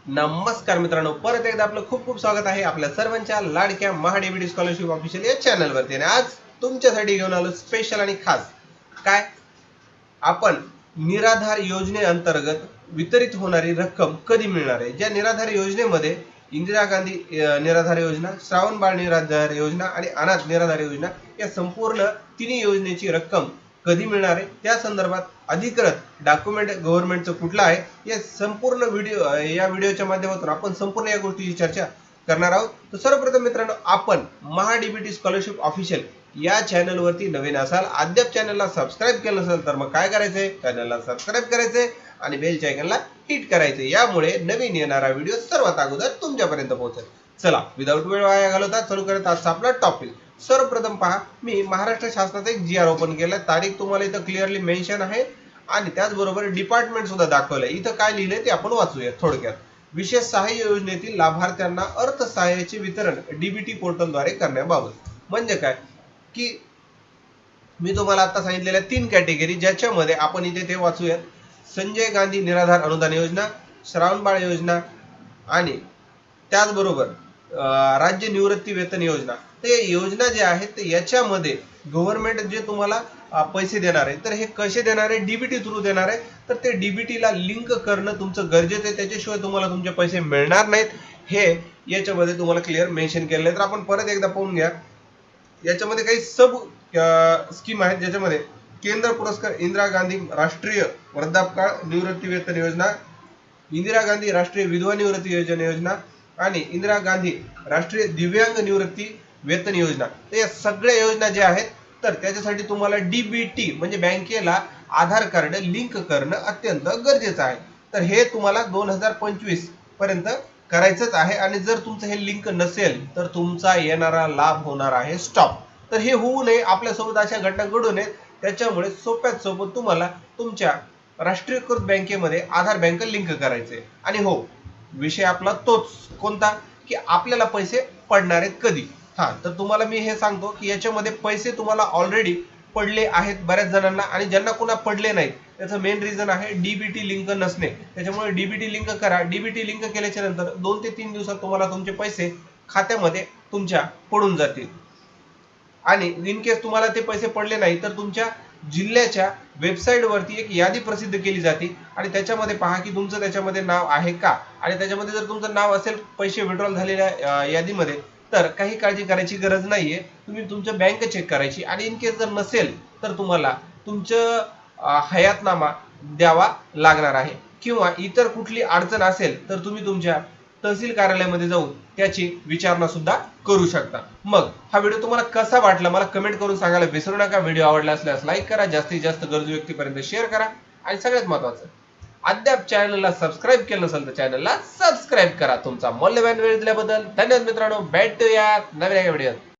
नमस्कार मित्रांनो, परत एकदा आपलं खूप खूप स्वागत आहे आपल्या सर्वांच्या लाडक्या महाडीबीटी स्कॉलरशिप ऑफिशियल या चॅनलवरती. आणि आज तुमच्यासाठी घेऊन आलो स्पेशल आणि खास. काय आपण निराधार योजनेअंतर्गत वितरित होणारी रक्कम कधी मिळणार आहे. ज्या निराधार योजनेमध्ये इंदिरा गांधी निराधार योजना, श्रावणबाळ निराधार योजना आणि अनाथ निराधार योजना या संपूर्ण तिन्ही योजनेची रक्कम कधी मिळणार आहे, त्या संदर्भात अधिकृत डॉक्युमेंट गव्हर्नमेंटचं कुठलं आहे, या संपूर्ण या व्हिडिओच्या माध्यमातून आपण संपूर्ण या गोष्टीची चर्चा करणार आहोत. तर सर्वप्रथम मित्रांनो, आपण महाडीबीटी स्कॉलरशिप ऑफिशियल या चॅनलवरती नवीन असाल, अद्याप चॅनलला सबस्क्राईब केलं नसेल तर मग काय करायचंय, चॅनलला सबस्क्राईब करायचंय आणि बेल आयकॉनला हिट करायचे. यामुळे नवीन येणारा व्हिडिओ सर्वात अगोदर तुमच्यापर्यंत पोहोचेल. चला विदाऊट वेळ वाया घालवता चालू करत आजचा आपला टॉपिक. सर्वप्रथम पहा, मी महाराष्ट्र शासनाचा एक जी आर ओपन केला. तारीख तुम्हाला इथं क्लिअरली मेन्शन आहे आणि त्याचबरोबर डिपार्टमेंट सुद्धा दाखवलंय. इथं काय लिहिलंय ते आपण वाचूया थोडक्यात. विशेष सहाय्य योजनेतील लाभार्थ्यांना अर्थसहाय्याचे वितरण डीबीटी पोर्टलद्वारे करण्याबाबत. म्हणजे काय की मी तुम्हाला आता सांगितलेल्या 3 कॅटेगरी, ज्याच्यामध्ये आपण इथे ते वाचूयात. संजय गांधी निराधार अनुदान योजना, श्रावणबाळ योजना आणि त्याचबरोबर राज्य निवृत्ती वेतन योजना. ते योजना जे आहेत ते याच्यामध्ये गव्हर्नमेंट जे तुम्हाला पैसे देणार आहे, तर हे कसे देणार आहे, डीबीटी थ्रू देणार आहे. तर ते डीबीटीला लिंक करणं तुमचं गरजेचं आहे, त्याच्याशिवाय तुम्हाला तुमचे पैसे मिळणार नाहीत. हे याच्यामध्ये तुम्हाला क्लिअर मेन्शन केलेलं आहे. तर आपण परत एकदा पाहून घ्या. याच्यामध्ये काही सब स्कीम आहेत, ज्याच्यामध्ये केंद्र पुरस्कार इंदिरा गांधी राष्ट्रीय वृद्धापकाळ निवृत्ती वेतन योजना, इंदिरा गांधी राष्ट्रीय विधवा निवृत्ती योजना आणि इंदिरा गांधी राष्ट्रीय दिव्यांग निवृत्ती वेतन योजना. तर या सगळ्या योजना ज्या आहेत, तर त्याच्यासाठी तुम्हाला डीबीटी म्हणजे बँकेला आधार कार्ड लिंक करणं अत्यंत गरजेचं आहे. तर हे तुम्हाला 2025 पर्यंत करायचंच आहे. आणि जर तुमचं हे लिंक नसेल तर तुमचा येणारा लाभ होणार आहे स्टॉप. तर हे होऊ नये, आपल्यासोबत अशा घटना घडू नये, त्याच्यामुळे सोप्यात सोपं तुम्हाला तुमच्या राष्ट्रीयकृत बँकेमध्ये आधार बँक लिंक करायचे. आणि हो, विषय आपला तोच कोणता, की आपल्याला पैसे पडणार आहेत कधी. तर तुम्हाला मी हे सांगतो की याच्यामध्ये पैसे तुम्हाला ऑलरेडी पडले आहेत बऱ्याच जणांना, आणि ज्यांना कुणा पडले नाहीत त्याचं मेन रिझन आहे डीबीटी लिंक नसणे. त्याच्यामुळे डीबीटी लिंक करा. डीबीटी लिंक केल्याच्या नंतर 2 ते 3 दिवसात तुम्हाला तुमचे पैसे खात्यामध्ये तुमच्या पडून जातील. आणि इन केस तुम्हाला ते पैसे पडले नाही तर तुमच्या जिल्ह्याच्या वेबसाईटवरती एक यादी प्रसिद्ध केली जाते आणि त्याच्यामध्ये पहा की तुमचं त्याच्यामध्ये नाव आहे का. आणि त्याच्यामध्ये जर तुमचं नाव असेल पैसे विड्रॉल झालेल्या यादीमध्ये, तर काही काळजी करायची गरज नाहीये. तुम्ही तुमचं बँक चेक करायची. आणि इन केस जर नसेल तर तुम्हाला तुमचं हयातनामा द्यावा लागणार आहे. किंवा इतर कुठली अडचण असेल तर तुम्ही तुमच्या तहसील कार्यालयामध्ये जाऊन त्याची विचारणा सुद्धा करू शकता. मग हा व्हिडिओ तुम्हाला कसा वाटला मला कमेंट करून सांगायला विसरू नका. व्हिडिओ आवडला असल्यास लाईक करा, जास्तीत जास्त गरजू व्यक्तीपर्यंत शेअर करा आणि सगळ्यात महत्त्वाचं, अद्याप चॅनलला सबस्क्राईब केलं नसेल तर चॅनलला सबस्क्राईब करा. तुमचा मौल्यवान वेळ दिल्याबद्दल धन्यवाद मित्रांनो. भेटूया नव्या व्हिडिओत.